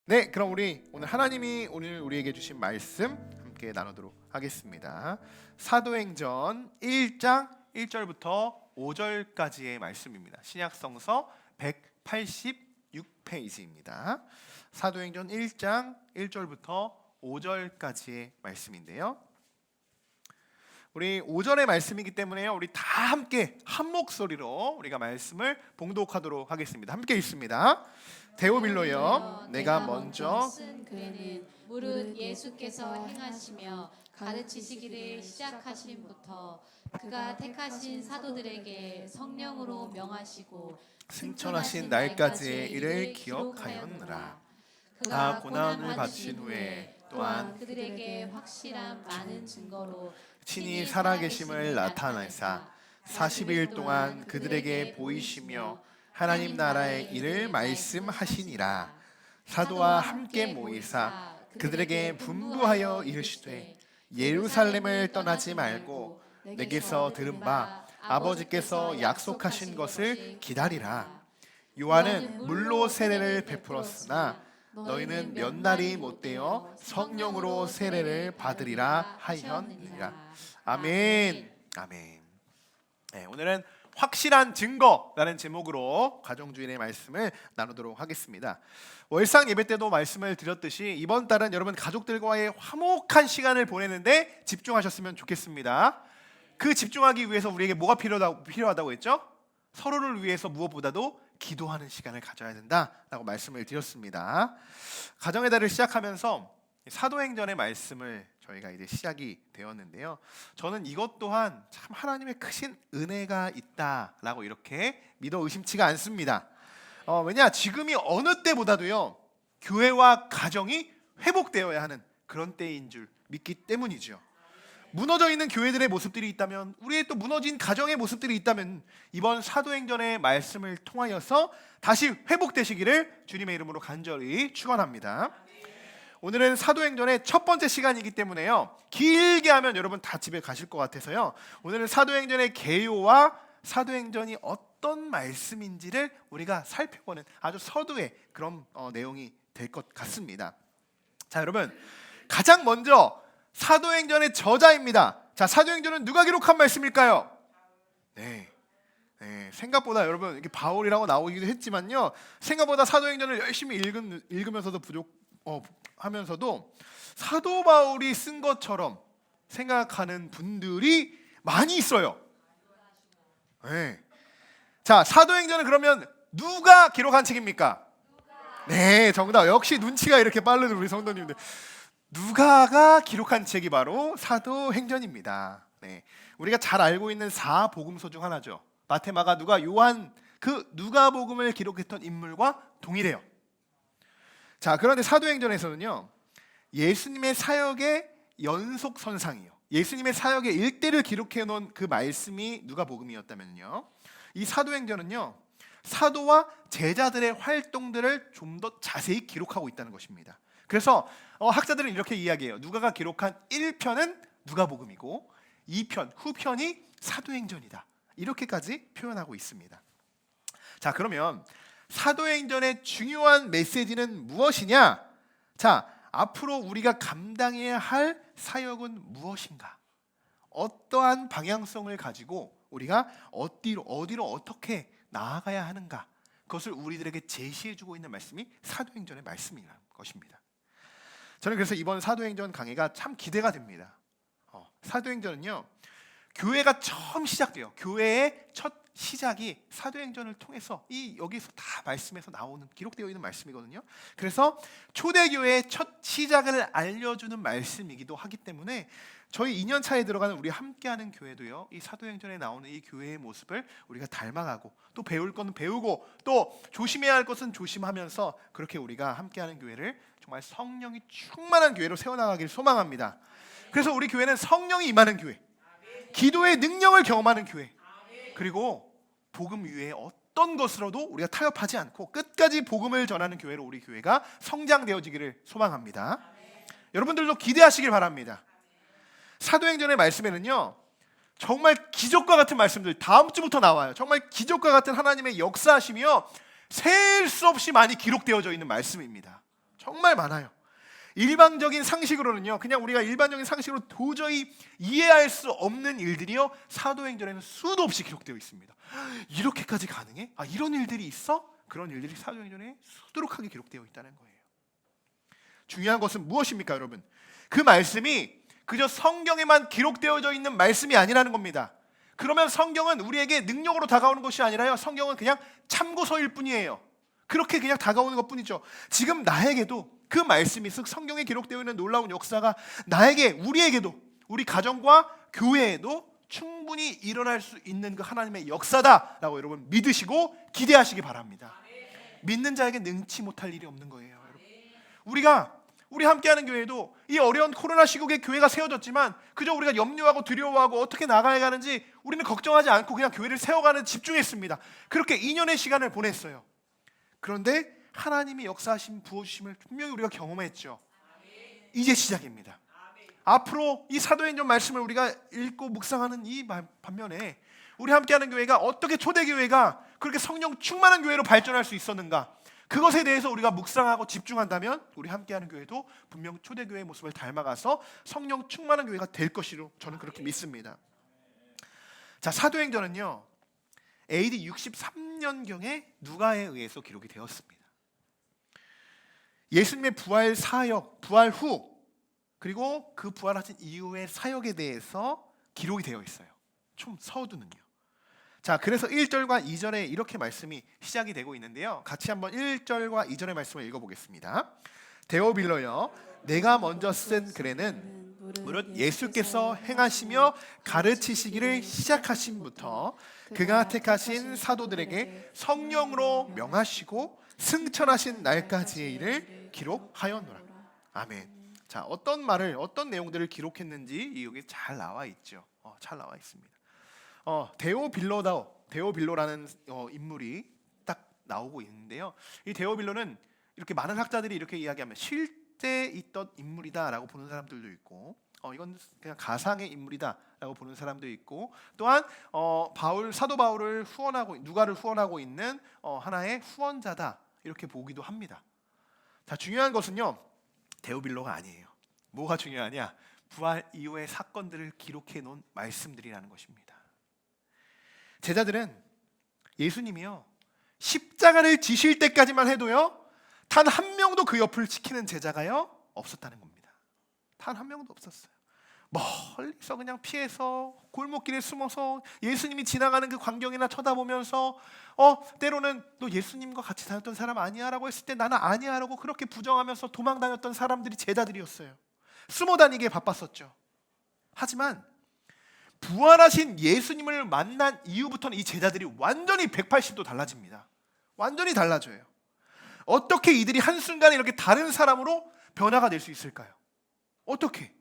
네, 그럼 우리 오늘 하나님이 오늘 우리에게 주신 말씀 함께 나누도록 하겠습니다. 사도행전 1장 1절부터 5절까지의 말씀입니다. 신약성서 186페이지입니다. 사도행전 1장 1절부터 5절까지의 말씀인데요. 우리 5절의 말씀이기 때문에요. 우리 다 함께 한 목소리로 우리가 말씀을 봉독하도록 하겠습니다. 함께 읽습니다. 데오빌로여, 내가 먼저 쓴 글에는 무릇 예수께서 행하시며 가르치시기를 시작하심부터 그가 택하신 사도들에게 성령으로 명하시고 승천하신 날까지의 일을 기억하였느라. 그가 고난을 받으신 후에 또한 그들에게 확실한 많은 증거로 친히 살아계심을 나타내사 40일 동안 그들에게 보이시며 하나님 나라의 일을 말씀하시니라. 사도와 함께 모이사 그들에게 분부하여 이르시되 예루살렘을 떠나지 말고 내게서 들은 바 아버지께서 약속하신 것을 기다리라. 요한은 물로 세례를 베풀었으나 너희는 몇 날이 못되어 성령으로 세례를 받으리라 하였느니라. 아멘. 아멘. 네, 오늘은 확실한 증거라는 제목으로 가정주일의 말씀을 나누도록 하겠습니다. 월상 예배 때도 말씀을 드렸듯이 이번 달은 여러분 가족들과의 화목한 시간을 보내는데 집중하셨으면 좋겠습니다. 그 집중하기 위해서 우리에게 뭐가 필요하다고 했죠? 서로를 위해서 무엇보다도 기도하는 시간을 가져야 된다라고 말씀을 드렸습니다. 가정의 달을 시작하면서 사도행전의 말씀을 저희가 이제 시작이 되었는데요. 저는 이것 또한 참 하나님의 크신 은혜가 있다라고 이렇게 믿어 의심치가 않습니다. 왜냐, 지금이 어느 때보다도요 교회와 가정이 회복되어야 하는 그런 때인 줄 믿기 때문이죠. 무너져 있는 교회들의 모습들이 있다면, 우리의 또 무너진 가정의 모습들이 있다면 이번 사도행전의 말씀을 통하여서 다시 회복되시기를 주님의 이름으로 간절히 축원합니다. 오늘은 사도행전의 첫 번째 시간이기 때문에요, 길게 하면 여러분 다 집에 가실 것 같아서요, 오늘은 사도행전의 개요와 사도행전이 어떤 말씀인지를 우리가 살펴보는 아주 서두의 그런 내용이 될 것 같습니다. 자, 여러분, 가장 먼저 사도행전의 저자입니다. 자, 사도행전은 누가 기록한 말씀일까요? 네, 생각보다 여러분 이게 바울이라고 나오기도 했지만요, 생각보다 사도행전을 열심히 읽으면서도 하면서도 사도 바울이 쓴 것처럼 생각하는 분들이 많이 있어요. 네. 자, 사도행전은 그러면 누가 기록한 책입니까? 네, 정답. 역시 눈치가 이렇게 빠른 우리 성도님들. 누가가 기록한 책이 바로 사도행전입니다. 네, 우리가 잘 알고 있는 4복음서 중 하나죠. 마태, 마가, 누가, 요한, 그 누가복음을 기록했던 인물과 동일해요. 자, 그런데 사도행전에서는요, 예수님의 사역의 연속선상이요, 예수님의 사역의 일대를 기록해 놓은 그 말씀이 누가복음이었다면요, 이 사도행전은요 사도와 제자들의 활동들을 좀 더 자세히 기록하고 있다는 것입니다. 그래서 학자들은 이렇게 이야기해요. 누가가 기록한 1편은 누가복음이고 2편, 후편이 사도행전이다, 이렇게까지 표현하고 있습니다. 자, 그러면 사도행전의 중요한 메시지는 무엇이냐? 자, 앞으로 우리가 감당해야 할 사역은 무엇인가? 어떠한 방향성을 가지고 우리가 어디로 어떻게 나아가야 하는가? 그것을 우리들에게 제시해주고 있는 말씀이 사도행전의 말씀이라는 것입니다. 저는 그래서 이번 사도행전 강의가 참 기대가 됩니다. 사도행전은요, 교회가 처음 시작돼요. 교회의 첫 시작이 사도행전을 통해서 여기서 다 말씀에서 나오는, 기록되어 있는 말씀이거든요. 그래서 초대교회의 첫 시작을 알려주는 말씀이기도 하기 때문에 저희 2년 차에 들어가는 우리 함께하는 교회도요, 이 사도행전에 나오는 이 교회의 모습을 우리가 닮아가고, 또 배울 것은 배우고, 또 조심해야 할 것은 조심하면서 그렇게 우리가 함께하는 교회를 정말 성령이 충만한 교회로 세워나가기를 소망합니다. 그래서 우리 교회는 성령이 임하는 교회, 기도의 능력을 경험하는 교회, 그리고 복음 위에 어떤 것으로도 우리가 타협하지 않고 끝까지 복음을 전하는 교회로 우리 교회가 성장되어지기를 소망합니다. 여러분들도 기대하시길 바랍니다. 사도행전의 말씀에는요, 정말 기적과 같은 말씀들 다음 주부터 나와요. 정말 기적과 같은 하나님의 역사하심이요, 셀 수 없이 많이 기록되어져 있는 말씀입니다. 정말 많아요. 일반적인 상식으로는요, 그냥 우리가 일반적인 상식으로 도저히 이해할 수 없는 일들이요, 사도행전에는 수도 없이 기록되어 있습니다. 이렇게까지 가능해? 아, 이런 일들이 있어? 그런 일들이 사도행전에 수두룩하게 기록되어 있다는 거예요. 중요한 것은 무엇입니까, 여러분? 그 말씀이 그저 성경에만 기록되어져 있는 말씀이 아니라는 겁니다. 그러면 성경은 우리에게 능력으로 다가오는 것이 아니라요, 성경은 그냥 참고서일 뿐이에요. 그렇게 그냥 다가오는 것뿐이죠. 지금 나에게도 그 말씀이, 즉 성경에 기록되어 있는 놀라운 역사가 나에게, 우리에게도, 우리 가정과 교회에도 충분히 일어날 수 있는 그 하나님의 역사다라고 여러분 믿으시고 기대하시기 바랍니다. 믿는 자에게 능치 못할 일이 없는 거예요, 여러분. 우리 함께하는 교회도 이 어려운 코로나 시국에 교회가 세워졌지만 그저 우리가 염려하고 두려워하고 어떻게 나가야 하는지 우리는 걱정하지 않고 그냥 교회를 세워가는 집중했습니다. 그렇게 2년의 시간을 보냈어요. 그런데 하나님이 역사하신 부어주심을 분명히 우리가 경험했죠. 이제 시작입니다. 앞으로 이 사도행전 말씀을 우리가 읽고 묵상하는 이 반면에 우리 함께하는 교회가 어떻게 초대교회가 그렇게 성령 충만한 교회로 발전할 수 있었는가, 그것에 대해서 우리가 묵상하고 집중한다면 우리 함께하는 교회도 분명 초대교회의 모습을 닮아가서 성령 충만한 교회가 될 것이로 저는 그렇게 믿습니다. 자, 사도행전은요 AD 63년경에 누가에 의해서 기록이 되었습니다. 예수님의 부활 사역, 부활 후, 그리고 그 부활하신 이후의 사역에 대해서 기록이 되어 있어요. 좀 서두는요. 자, 그래서 1절과 2절에 이렇게 말씀이 시작이 되고 있는데요, 같이 한번 1절과 2절의 말씀을 읽어보겠습니다. 데오빌로여, 내가 먼저 쓴 글에는 무릇 예수께서 행하시며 가르치시기를 시작하신부터 그가 택하신 사도들에게 성령으로 명하시고 승천하신 날까지의 일을 기록하였노라. 아멘. 자, 어떤 말을, 어떤 내용들을 기록했는지 여기 잘 나와 있죠. 잘 나와 있습니다. 데오빌로라는 인물이 딱 나오고 있는데요, 이 데오빌로는 이렇게 많은 학자들이 이렇게 이야기하면 실제 있던 인물이다라고 보는 사람들도 있고, 이건 그냥 가상의 인물이다라고 보는 사람도 있고, 또한 사도 바울을 후원하고, 누가를 후원하고 있는 하나의 후원자다 이렇게 보기도 합니다. 자, 중요한 것은요, 데오빌로가 아니에요. 뭐가 중요하냐? 부활 이후의 사건들을 기록해 놓은 말씀들이라는 것입니다. 제자들은 예수님이요 십자가를 지실 때까지만 해도요 단 한 명도 그 옆을 지키는 제자가요 없었다는 겁니다. 단 한 명도 없었어요. 멀리서 그냥 피해서 골목길에 숨어서 예수님이 지나가는 그 광경이나 쳐다보면서 때로는 너 예수님과 같이 다녔던 사람 아니야? 라고 했을 때 나는 아니야 라고 그렇게 부정하면서 도망 다녔던 사람들이 제자들이었어요. 숨어 다니기에 바빴었죠. 하지만 부활하신 예수님을 만난 이후부터는 이 제자들이 완전히 180도 달라집니다. 완전히 달라져요. 어떻게 이들이 한순간에 이렇게 다른 사람으로 변화가 될 수 있을까요? 어떻게?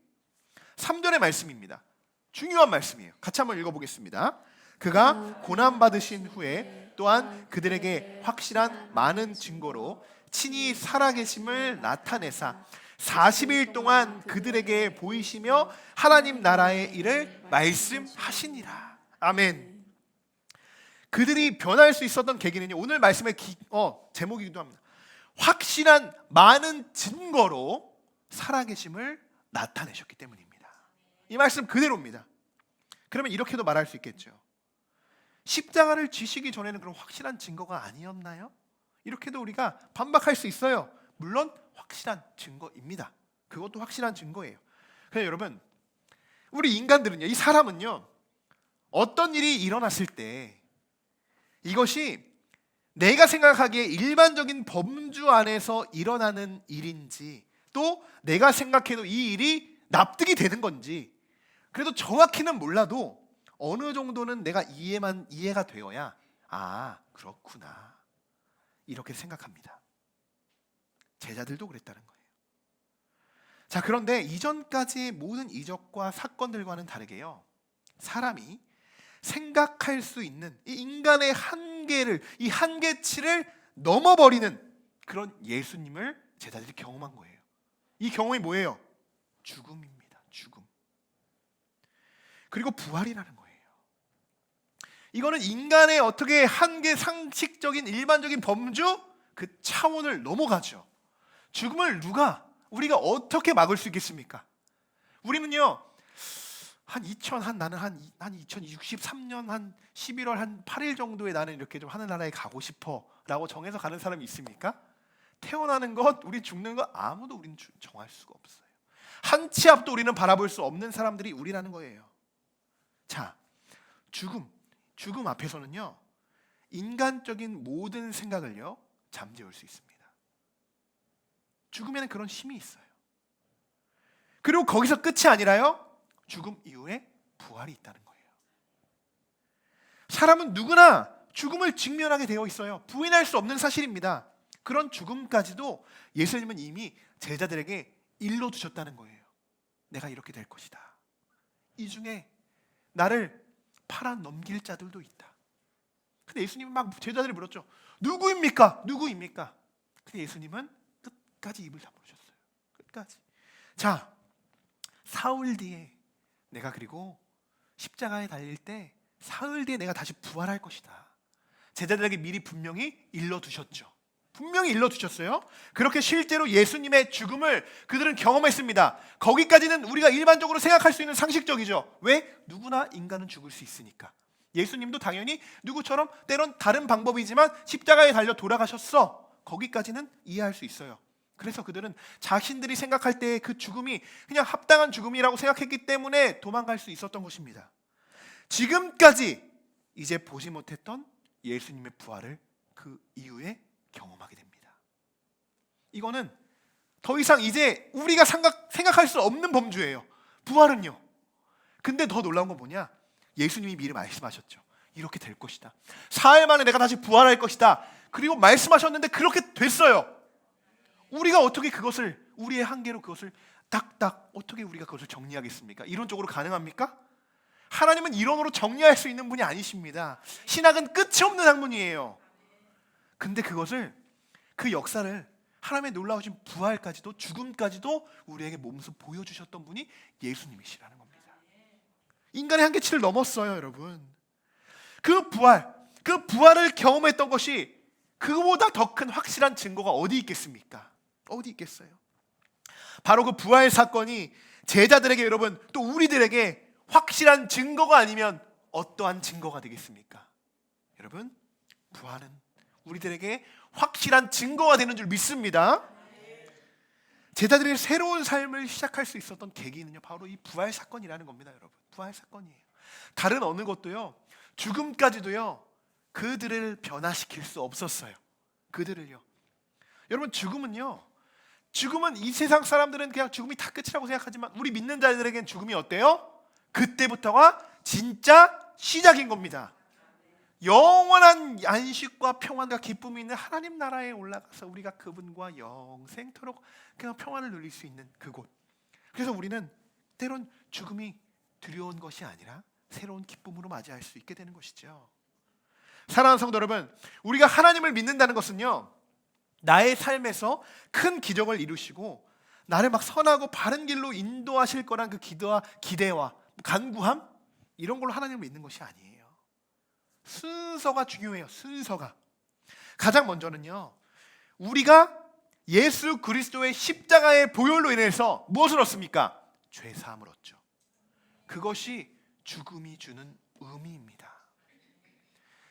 3절의 말씀입니다. 중요한 말씀이에요. 같이 한번 읽어보겠습니다. 그가 고난받으신 후에 또한 그들에게 확실한 많은 증거로 친히 살아계심을 나타내사 40일 동안 그들에게 보이시며 하나님 나라의 일을 말씀하시니라. 아멘. 그들이 변할 수 있었던 계기는요, 오늘 말씀의 제목이기도 합니다. 확실한 많은 증거로 살아계심을 나타내셨기 때문입니다. 이 말씀 그대로입니다. 그러면 이렇게도 말할 수 있겠죠. 십자가를 지시기 전에는 그럼 확실한 증거가 아니었나요? 이렇게도 우리가 반박할 수 있어요. 물론 확실한 증거입니다. 그것도 확실한 증거예요. 그래서 여러분, 우리 인간들은요, 이 사람은요, 어떤 일이 일어났을 때 이것이 내가 생각하기에 일반적인 범주 안에서 일어나는 일인지, 또 내가 생각해도 이 일이 납득이 되는 건지, 그래도 정확히는 몰라도 어느 정도는 내가 이해가 되어야 그렇구나 이렇게 생각합니다. 제자들도 그랬다는 거예요. 자, 그런데 이전까지의 모든 이적과 사건들과는 다르게요, 사람이 생각할 수 있는 이 인간의 한계를, 이 한계치를 넘어버리는 그런 예수님을 제자들이 경험한 거예요. 이 경험이 뭐예요? 죽음입니다. 죽음. 그리고 부활이라는 거예요. 이거는 인간의 어떻게 한계, 상식적인 일반적인 범주 그 차원을 넘어가죠. 죽음을 우리가 어떻게 막을 수 있겠습니까? 우리는요, 나는 한 2063년 한 11월 한 8일 정도에 나는 이렇게 좀 하늘나라에 가고 싶어라고 정해서 가는 사람이 있습니까? 태어나는 것, 우리 죽는 것 아무도 우리는 정할 수가 없어요. 한 치 앞도 우리는 바라볼 수 없는 사람들이 우리라는 거예요. 자, 죽음 앞에서는요, 인간적인 모든 생각을요 잠재울 수 있습니다. 죽음에는 그런 힘이 있어요. 그리고 거기서 끝이 아니라요, 죽음 이후에 부활이 있다는 거예요. 사람은 누구나 죽음을 직면하게 되어 있어요. 부인할 수 없는 사실입니다. 그런 죽음까지도 예수님은 이미 제자들에게 일러두셨다는 거예요. 내가 이렇게 될 것이다. 이 중에 나를 팔아 넘길 자들도 있다. 근데 예수님은 막 제자들이 물었죠. 누구입니까? 누구입니까? 근데 예수님은 끝까지 입을 다물으셨어요. 끝까지. 자, 사흘 뒤에 내가, 그리고 십자가에 달릴 때 사흘 뒤에 내가 다시 부활할 것이다. 제자들에게 미리 분명히 일러두셨죠. 분명히 일러두셨어요. 그렇게 실제로 예수님의 죽음을 그들은 경험했습니다. 거기까지는 우리가 일반적으로 생각할 수 있는 상식적이죠. 왜? 누구나 인간은 죽을 수 있으니까. 예수님도 당연히 누구처럼 때론 다른 방법이지만 십자가에 달려 돌아가셨어. 거기까지는 이해할 수 있어요. 그래서 그들은 자신들이 생각할 때 그 죽음이 그냥 합당한 죽음이라고 생각했기 때문에 도망갈 수 있었던 것입니다. 지금까지 이제 보지 못했던 예수님의 부활을 그 이후에 경험하게 됩니다. 이거는 더 이상 이제 우리가 생각할 수 없는 범주예요. 부활은요. 근데 더 놀라운 건 뭐냐? 예수님이 미리 말씀하셨죠. 이렇게 될 것이다. 사흘 만에 내가 다시 부활할 것이다. 그리고 말씀하셨는데 그렇게 됐어요. 우리가 어떻게 그것을, 우리의 한계로 그것을 딱딱 어떻게 우리가 그것을 정리하겠습니까? 이론적으로 가능합니까? 하나님은 이론으로 정리할 수 있는 분이 아니십니다. 신학은 끝이 없는 학문이에요. 근데 그것을, 그 역사를, 하나님의 놀라우신 부활까지도, 죽음까지도 우리에게 몸소 보여주셨던 분이 예수님이시라는 겁니다. 인간의 한계치를 넘었어요, 여러분. 그 부활을 경험했던 것이 그보다 더 큰 확실한 증거가 어디 있겠습니까? 어디 있겠어요? 바로 그 부활 사건이 제자들에게, 여러분, 또 우리들에게 확실한 증거가 아니면 어떠한 증거가 되겠습니까? 여러분, 부활은 우리들에게 확실한 증거가 되는 줄 믿습니다. 제자들이 새로운 삶을 시작할 수 있었던 계기는요, 바로 이 부활 사건이라는 겁니다, 여러분. 부활 사건이에요. 다른 어느 것도요, 죽음까지도요, 그들을 변화시킬 수 없었어요. 그들을요. 여러분, 죽음은 이 세상 사람들은 그냥 죽음이 다 끝이라고 생각하지만 우리 믿는 자들에겐 죽음이 어때요? 그때부터가 진짜 시작인 겁니다. 영원한 안식과 평안과 기쁨이 있는 하나님 나라에 올라가서 우리가 그분과 영생토록 그냥 평안을 누릴 수 있는 그곳. 그래서 우리는 때론 죽음이 두려운 것이 아니라 새로운 기쁨으로 맞이할 수 있게 되는 것이죠. 사랑하는 성도 여러분, 우리가 하나님을 믿는다는 것은요, 나의 삶에서 큰 기적을 이루시고 나를 막 선하고 바른 길로 인도하실 거란 그 기대와 간구함, 이런 걸로 하나님을 믿는 것이 아니에요. 순서가 중요해요. 순서가. 가장 먼저는요, 우리가 예수 그리스도의 십자가의 보혈로 인해서 무엇을 얻습니까? 죄 사함을 얻죠. 그것이 죽음이 주는 의미입니다.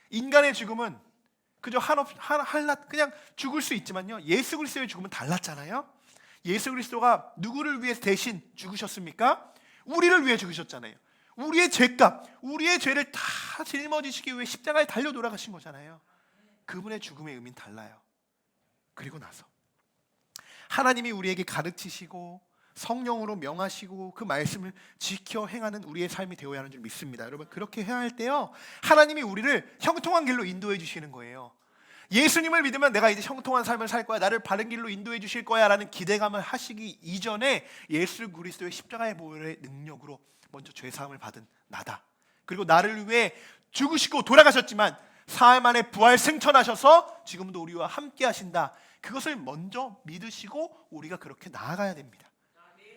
인간의 죽음은 그저 그냥 죽을 수 있지만요, 예수 그리스도의 죽음은 달랐잖아요. 예수 그리스도가 누구를 위해 대신 죽으셨습니까? 우리를 위해 죽으셨잖아요. 우리의 죄값, 우리의 죄를 다 짊어지시기 위해 십자가에 달려 돌아가신 거잖아요. 그분의 죽음의 의미는 달라요. 그리고 나서 하나님이 우리에게 가르치시고 성령으로 명하시고 그 말씀을 지켜 행하는 우리의 삶이 되어야 하는 줄 믿습니다. 여러분, 그렇게 해야 할 때요, 하나님이 우리를 형통한 길로 인도해 주시는 거예요. 예수님을 믿으면 내가 이제 형통한 삶을 살 거야, 나를 바른 길로 인도해 주실 거야 라는 기대감을 하시기 이전에 예수 그리스도의 십자가의 보혈의 능력으로 먼저 죄사함을 받은 나다. 그리고 나를 위해 죽으시고 돌아가셨지만 사흘 만에 부활 승천하셔서 지금도 우리와 함께 하신다. 그것을 먼저 믿으시고 우리가 그렇게 나아가야 됩니다.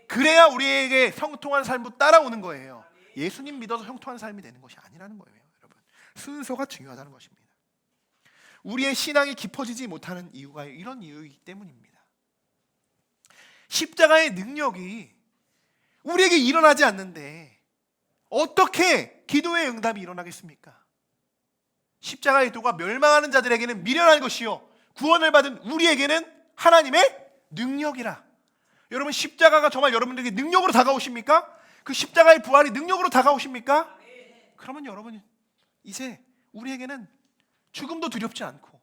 그래야 우리에게 형통한 삶도 따라오는 거예요. 예수님 믿어서 형통한 삶이 되는 것이 아니라는 거예요. 여러분, 순서가 중요하다는 것입니다. 우리의 신앙이 깊어지지 못하는 이유가 이런 이유이기 때문입니다. 십자가의 능력이 우리에게 일어나지 않는데 어떻게 기도의 응답이 일어나겠습니까? 십자가의 도가 멸망하는 자들에게는 미련한 것이요 구원을 받은 우리에게는 하나님의 능력이라. 여러분, 십자가가 정말 여러분들에게 능력으로 다가오십니까? 그 십자가의 부활이 능력으로 다가오십니까? 그러면 여러분, 이제 우리에게는 죽음도 두렵지 않고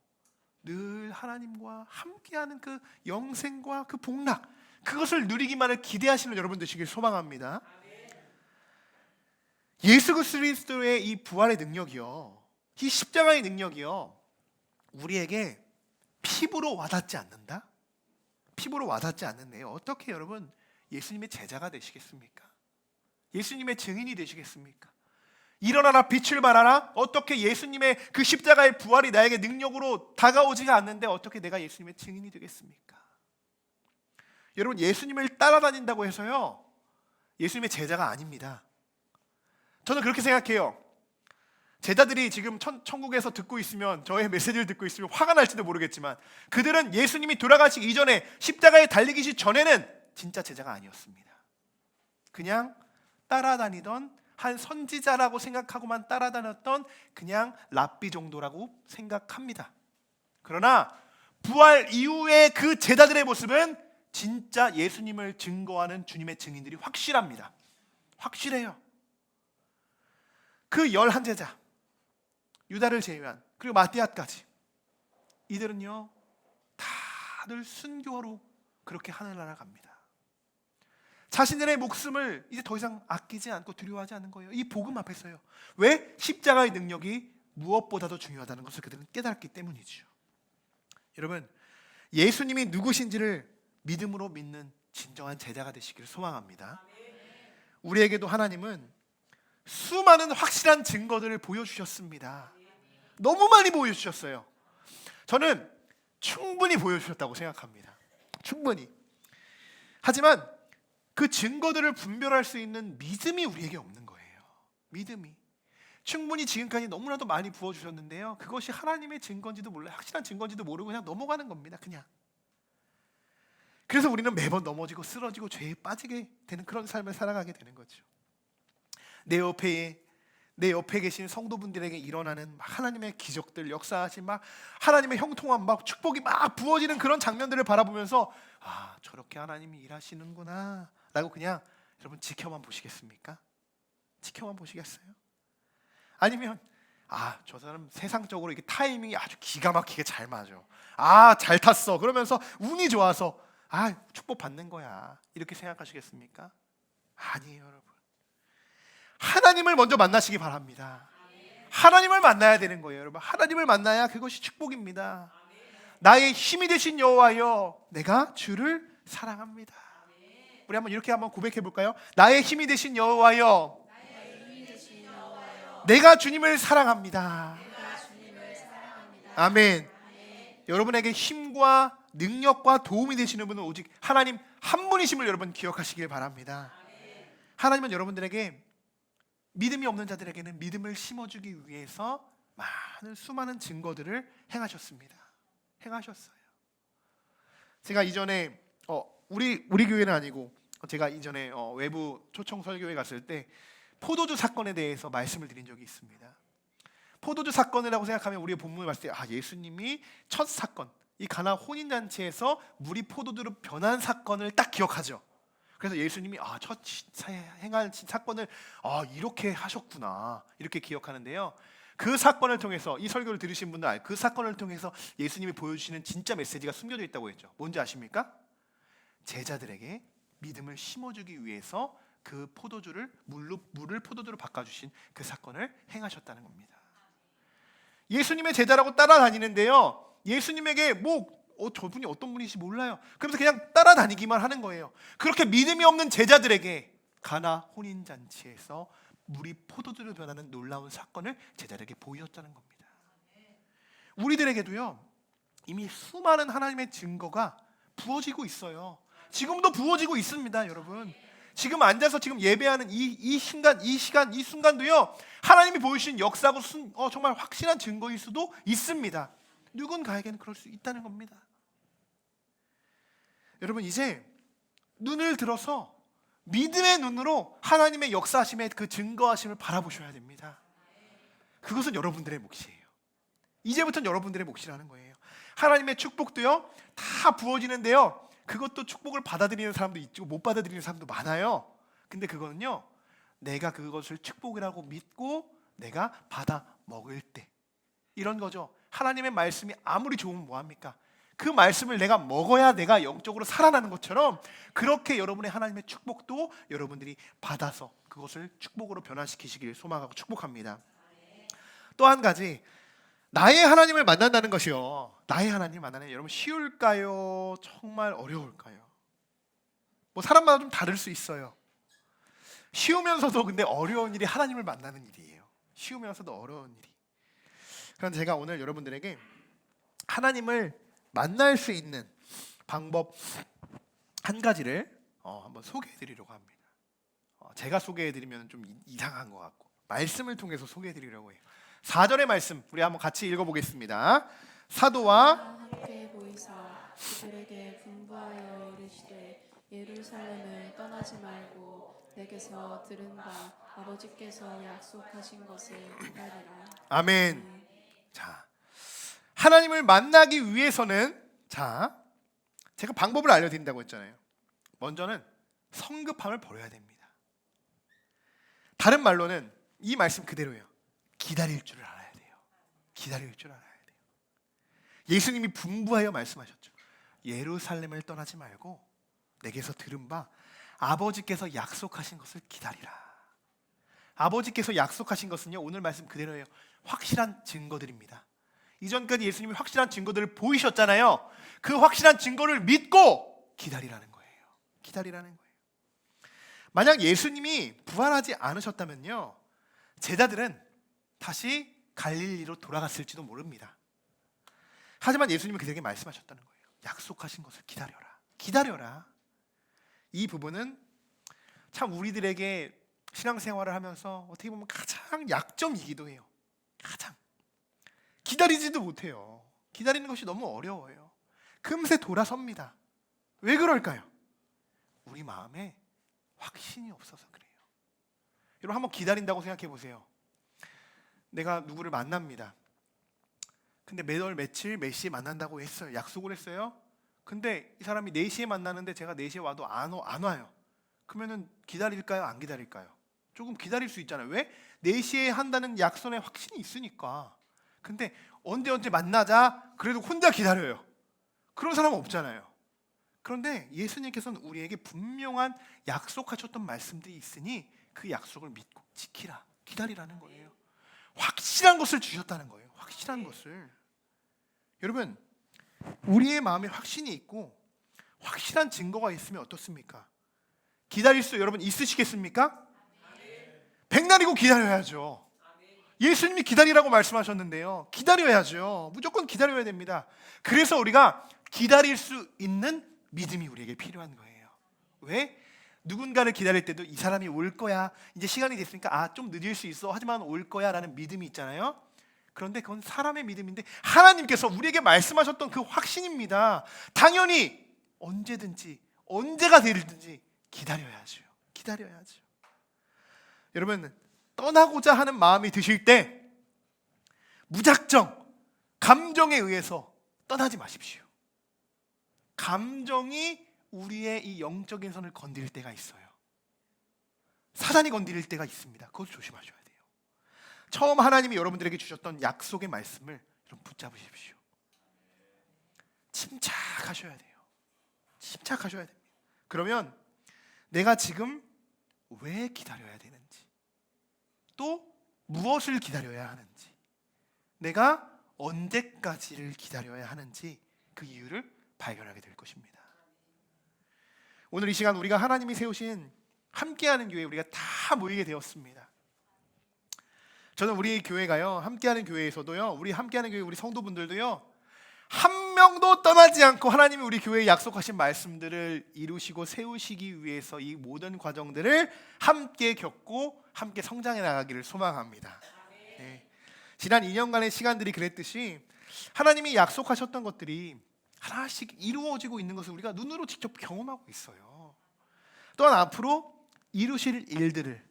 늘 하나님과 함께하는 그 영생과 그 복락, 그것을 누리기만을 기대하시는 여러분 되시길 소망합니다. 예수 그리스도의 이 부활의 능력이요, 이 십자가의 능력이요, 우리에게 피부로 와닿지 않는다? 피부로 와닿지 않는데요, 어떻게 여러분 예수님의 제자가 되시겠습니까? 예수님의 증인이 되시겠습니까? 일어나라 빛을 발하라. 어떻게 예수님의 그 십자가의 부활이 나에게 능력으로 다가오지가 않는데 어떻게 내가 예수님의 증인이 되겠습니까? 여러분, 예수님을 따라다닌다고 해서요 예수님의 제자가 아닙니다. 저는 그렇게 생각해요. 제자들이 지금 천국에서 듣고 있으면, 저의 메시지를 듣고 있으면 화가 날지도 모르겠지만, 그들은 예수님이 돌아가시기 이전에, 십자가에 달리기 전에는 진짜 제자가 아니었습니다. 그냥 따라다니던 한 선지자라고 생각하고만 따라다녔던 그냥 랍비 정도라고 생각합니다. 그러나 부활 이후의 그 제자들의 모습은 진짜 예수님을 증거하는 주님의 증인들이 확실합니다. 확실해요. 그 11제자, 유다를 제외한, 그리고 마띠아까지, 이들은요 다들 순교로 그렇게 하늘나라 갑니다. 자신들의 목숨을 이제 더 이상 아끼지 않고 두려워하지 않는 거예요. 이 복음 앞에서요. 왜? 십자가의 능력이 무엇보다도 중요하다는 것을 그들은 깨달았기 때문이죠. 여러분, 예수님이 누구신지를 믿음으로 믿는 진정한 제자가 되시기를 소망합니다. 우리에게도 하나님은 수많은 확실한 증거들을 보여주셨습니다. 너무 많이 보여주셨어요. 저는 충분히 보여주셨다고 생각합니다. 충분히. 하지만 그 증거들을 분별할 수 있는 믿음이 우리에게 없는 거예요. 믿음이. 충분히 지금까지 너무나도 많이 부어주셨는데요, 그것이 하나님의 증거인지도 몰라요. 확실한 증거인지도 모르고 그냥 넘어가는 겁니다. 그냥. 그래서 우리는 매번 넘어지고 쓰러지고 죄에 빠지게 되는 그런 삶을 살아가게 되는 거죠. 내 옆에 계신 성도분들에게 일어나는 하나님의 기적들, 역사하신 막 하나님의 형통함, 막 축복이 막 부어지는 그런 장면들을 바라보면서, 아, 저렇게 하나님이 일하시는구나 라고 그냥 여러분 지켜만 보시겠습니까? 지켜만 보시겠어요? 아니면 저 사람 세상적으로 이게 타이밍이 아주 기가 막히게 잘 맞아, 잘 탔어 그러면서 운이 좋아서 축복 받는 거야, 이렇게 생각하시겠습니까? 아니에요. 여러분, 하나님을 먼저 만나시기 바랍니다. 하나님을 만나야 되는 거예요. 여러분, 하나님을 만나야 그것이 축복입니다. 나의 힘이 되신 여호와여, 내가 주를 사랑합니다. 우리 한번 이렇게 한번 고백해 볼까요? 나의 힘이 되신 여호와여, 내가 주님을 사랑합니다. 아멘. 여러분에게 힘과 능력과 도움이 되시는 분은 오직 하나님 한 분이심을 여러분 기억하시길 바랍니다. 하나님은 여러분들에게, 믿음이 없는 자들에게는 믿음을 심어주기 위해서 수많은 증거들을 행하셨습니다. 행하셨어요. 제가 이전에 우리 교회는 아니고, 제가 이전에 외부 초청 설교회 갔을 때 포도주 사건에 대해서 말씀을 드린 적이 있습니다. 포도주 사건이라고 생각하면 우리의 본문을 봤을 때 예수님이 첫 사건, 이 가나 혼인잔치에서 물이 포도주로 변한 사건을 딱 기억하죠. 그래서 예수님이 첫 행한 사건을 이렇게 하셨구나, 이렇게 기억하는데요, 그 사건을 통해서, 이 설교를 들으신 분들 그 사건을 통해서 예수님이 보여주시는 진짜 메시지가 숨겨져 있다고 했죠. 뭔지 아십니까? 제자들에게 믿음을 심어주기 위해서 그 포도주를 물을 포도주로 바꿔주신 그 사건을 행하셨다는 겁니다. 예수님의 제자라고 따라다니는데요, 예수님에게 저분이 어떤 분이신지 몰라요. 그러면서 그냥 따라다니기만 하는 거예요. 그렇게 믿음이 없는 제자들에게 가나 혼인잔치에서 물이 포도주로 변하는 놀라운 사건을 제자들에게 보여줬다는 겁니다. 우리들에게도요, 이미 수많은 하나님의 증거가 부어지고 있어요. 지금도 부어지고 있습니다. 여러분, 지금 앉아서 지금 예배하는 이 순간도요, 하나님이 보여주신 역사고 정말 확실한 증거일 수도 있습니다. 누군가에게는 그럴 수 있다는 겁니다. 여러분, 이제 눈을 들어서 믿음의 눈으로 하나님의 역사하심의 그 증거하심을 바라보셔야 됩니다. 그것은 여러분들의 몫이에요. 이제부터는 여러분들의 몫이라는 거예요. 하나님의 축복도요 다 부어지는데요, 그것도 축복을 받아들이는 사람도 있고 못 받아들이는 사람도 많아요. 근데 그거는요, 내가 그것을 축복이라고 믿고 내가 받아 먹을 때, 이런 거죠. 하나님의 말씀이 아무리 좋으면 뭐합니까? 그 말씀을 내가 먹어야 내가 영적으로 살아나는 것처럼, 그렇게 여러분의 하나님의 축복도 여러분들이 받아서 그것을 축복으로 변화시키시길 소망하고 축복합니다. 또 한 가지, 나의 하나님을 만난다는 것이요, 나의 하나님을 만나는 게 여러분 쉬울까요? 정말 어려울까요? 뭐 사람마다 좀 다를 수 있어요. 쉬우면서도 근데 어려운 일이 하나님을 만나는 일이에요. 쉬우면서도 어려운 일이. 그럼 제가 오늘 여러분들에게 하나님을 만날 수 있는 방법 한 가지를 한번 소개해드리려고 합니다. 제가 소개해드리면 좀 이상한 것 같고 말씀을 통해서 소개해드리려고 해요. 4절의 말씀 우리 한번 같이 읽어보겠습니다. 사도와 함께 보이사 그들에게 분부하여 이르시되 예루살렘을 떠나지 말고 내게서 들은 바 아버지께서 약속하신 것을 기다리라. 아멘. 자, 하나님을 만나기 위해서는, 자, 제가 방법을 알려드린다고 했잖아요. 먼저는 성급함을 버려야 됩니다. 다른 말로는 이 말씀 그대로예요. 기다릴 줄을 알아야 돼요. 기다릴 줄 알아야 돼요. 예수님이 분부하여 말씀하셨죠. 예루살렘을 떠나지 말고 내게서 들은 바 아버지께서 약속하신 것을 기다리라. 아버지께서 약속하신 것은요, 오늘 말씀 그대로예요. 확실한 증거들입니다. 이전까지 예수님이 확실한 증거들을 보이셨잖아요. 그 확실한 증거를 믿고 기다리라는 거예요. 기다리라는 거예요. 만약 예수님이 부활하지 않으셨다면요, 제자들은 다시 갈릴리로 돌아갔을지도 모릅니다. 하지만 예수님은 그들에게 말씀하셨다는 거예요. 약속하신 것을 기다려라. 기다려라. 이 부분은 참 우리들에게 신앙생활을 하면서 어떻게 보면 가장 약점이기도 해요. 가장 기다리지도 못해요. 기다리는 것이 너무 어려워요. 금세 돌아섭니다. 왜 그럴까요? 우리 마음에 확신이 없어서 그래요. 여러분 한번 기다린다고 생각해 보세요. 내가 누구를 만납니다. 근데 매월 며칠 몇 시에 만난다고 했어요. 약속을 했어요. 근데 이 사람이 4시에 만나는데 제가 4시에 와도 안 와요. 그러면은 기다릴까요? 안 기다릴까요? 조금 기다릴 수 있잖아요. 왜? 4시에 한다는 약속에 확신이 있으니까. 근데 언제 만나자 그래도 혼자 기다려요. 그런 사람은 없잖아요. 그런데 예수님께서는 우리에게 분명한 약속하셨던 말씀들이 있으니 그 약속을 믿고 지키라. 기다리라는 거예요. 확실한 것을 주셨다는 거예요. 확실한 것을. 여러분, 우리의 마음에 확신이 있고 확실한 증거가 있으면 어떻습니까? 기다릴 수 여러분 있으시겠습니까? 백날이고 기다려야죠. 예수님이 기다리라고 말씀하셨는데요, 기다려야죠. 무조건 기다려야 됩니다. 그래서 우리가 기다릴 수 있는 믿음이 우리에게 필요한 거예요. 왜? 누군가를 기다릴 때도 이 사람이 올 거야, 이제 시간이 됐으니까 좀 늦을 수 있어, 하지만 올 거야 라는 믿음이 있잖아요. 그런데 그건 사람의 믿음인데 하나님께서 우리에게 말씀하셨던 그 확신입니다. 당연히 언제든지 언제가 되든지 기다려야죠. 기다려야죠. 여러분, 떠나고자 하는 마음이 드실 때 무작정 감정에 의해서 떠나지 마십시오. 감정이 우리의 이 영적인 선을 건드릴 때가 있어요. 사단이 건드릴 때가 있습니다. 그것을 조심하셔야 돼요. 처음 하나님이 여러분들에게 주셨던 약속의 말씀을 좀 붙잡으십시오. 침착하셔야 돼요. 침착하셔야 됩니다. 그러면 내가 지금 왜 기다려야 되는지, 또 무엇을 기다려야 하는지, 내가 언제까지를 기다려야 하는지 그 이유를 발견하게 될 것입니다. 오늘 이 시간 우리가 하나님이 세우신 함께하는 교회에 우리가 다 모이게 되었습니다. 저는 우리 교회가요, 함께하는 교회에서도요, 우리 함께하는 교회 우리 성도분들도요, 한 명도 떠나지 않고 하나님이 우리 교회에 약속하신 말씀들을 이루시고 세우시기 위해서 이 모든 과정들을 함께 겪고 함께 성장해 나가기를 소망합니다. 네. 지난 2년간의 시간들이 그랬듯이 하나님이 약속하셨던 것들이 하나씩 이루어지고 있는 것을 우리가 눈으로 직접 경험하고 있어요. 또한 앞으로 이루실 일들을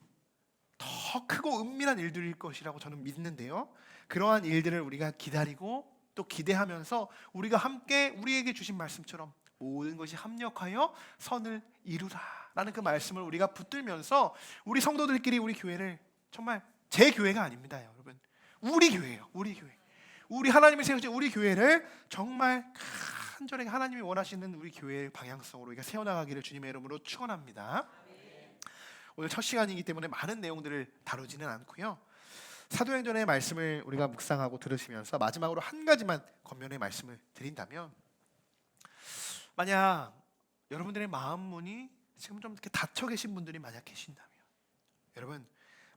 더 크고 은밀한 일들일 것이라고 저는 믿는데요. 그러한 일들을 우리가 기다리고 또 기대하면서 우리가 함께 우리에게 주신 말씀처럼 모든 것이 합력하여 선을 이루라라는 그 말씀을 우리가 붙들면서 우리 성도들끼리 우리 교회를 정말 제 교회가 아닙니다, 여러분. 우리 교회예요. 우리 교회. 우리 하나님이 세우신 우리 교회를 정말 간절하게 하나님이 원하시는 우리 교회의 방향성으로 우리가 세워나가기를 주님의 이름으로 축원합니다. 오늘 첫 시간이기 때문에 많은 내용들을 다루지는 않고요. 사도행전의 말씀을 우리가 묵상하고 들으시면서 마지막으로 한 가지만 권면의 말씀을 드린다면, 만약 여러분들의 마음 문이 지금 좀 이렇게 닫혀 계신 분들이 만약 계신다면, 여러분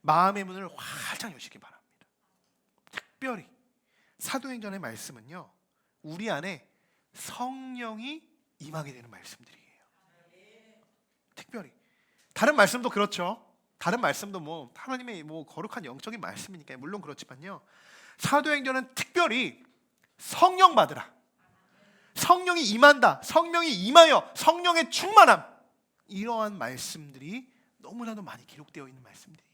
마음의 문을 활짝 여시기 바랍니다. 특별히 사도행전의 말씀은요, 우리 안에 성령이 임하게 되는 말씀들이에요. 특별히 다른 말씀도 그렇죠. 다른 말씀도 뭐 하나님의 뭐 거룩한 영적인 말씀이니까 물론 그렇지만요, 사도행전은 특별히 성령 받으라, 성령이 임한다, 성령이 임하여 성령의 충만함, 이러한 말씀들이 너무나도 많이 기록되어 있는 말씀들이에요.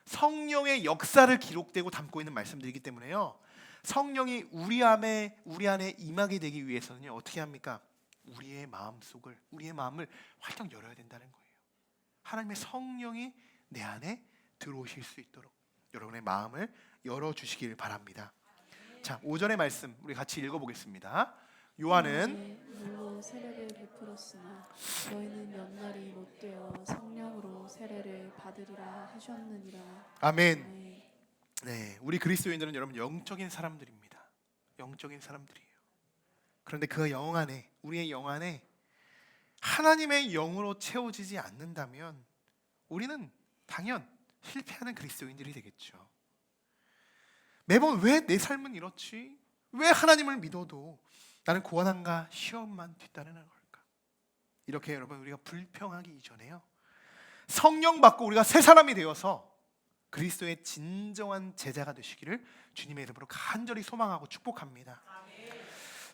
성령의 역사를 기록되고 담고 있는 말씀들이기 때문에요, 성령이 우리 안에 임하게 되기 위해서는요, 어떻게 합니까? 우리의 마음을 활짝 열어야 된다는 거예요. 하나님의 성령이 내 안에 들어오실 수 있도록 여러분의 마음을 열어주시길 바랍니다. 자, 5절의 말씀 우리 같이 읽어보겠습니다. 요한은 물로 세례를 베풀었으나 너희는 몇 날이 못되어 성령으로 세례를 받으리라 하셨느니라. 아멘. 네, 우리 그리스도인들은 여러분 영적인 사람들입니다. 영적인 사람들이에요. 그런데 그 영 안에, 우리의 영 안에 하나님의 영으로 채워지지 않는다면 우리는 당연 실패하는 그리스도인들이 되겠죠. 매번 왜 내 삶은 이렇지? 왜 하나님을 믿어도 나는 고난과 시험만 뒤따르는 걸까? 이렇게 여러분 우리가 불평하기 이전에요, 성령 받고 우리가 새 사람이 되어서 그리스도의 진정한 제자가 되시기를 주님의 이름으로 간절히 소망하고 축복합니다.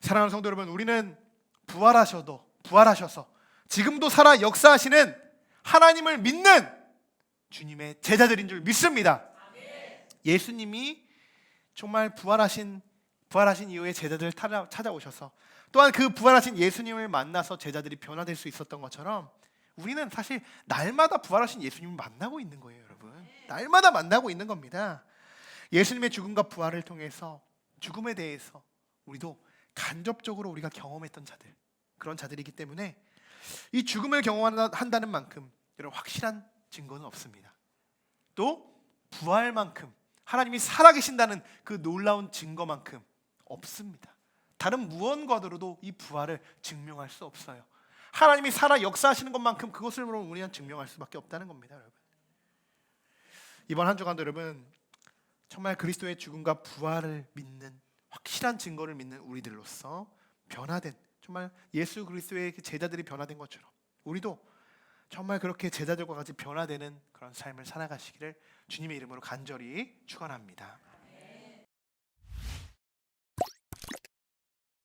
사랑하는 성도 여러분, 우리는 부활하셔서 지금도 살아 역사하시는 하나님을 믿는 주님의 제자들인 줄 믿습니다. 예수님이 정말 부활하신 이후에 제자들을 찾아오셔서 또한 그 부활하신 예수님을 만나서 제자들이 변화될 수 있었던 것처럼 우리는 사실 날마다 부활하신 예수님을 만나고 있는 거예요, 여러분. 날마다 만나고 있는 겁니다. 예수님의 죽음과 부활을 통해서 죽음에 대해서 우리도 간접적으로 우리가 경험했던 자들, 그런 자들이기 때문에 이 죽음을 경험한다는 만큼 여러분 확실한 증거는 없습니다. 또 부활만큼 하나님이 살아계신다는 그 놀라운 증거만큼 없습니다. 다른 무언가로도 이 부활을 증명할 수 없어요. 하나님이 살아 역사하시는 것만큼 그것으로 우리는 증명할 수밖에 없다는 겁니다, 여러분. 이번 한 주간도 여러분 정말 그리스도의 죽음과 부활을 믿는 확실한 증거를 믿는 우리들로서 변화된, 정말 예수 그리스도의 제자들이 변화된 것처럼 우리도 정말 그렇게 제자들과 같이 변화되는 그런 삶을 살아가시기를 주님의 이름으로 간절히 축원합니다.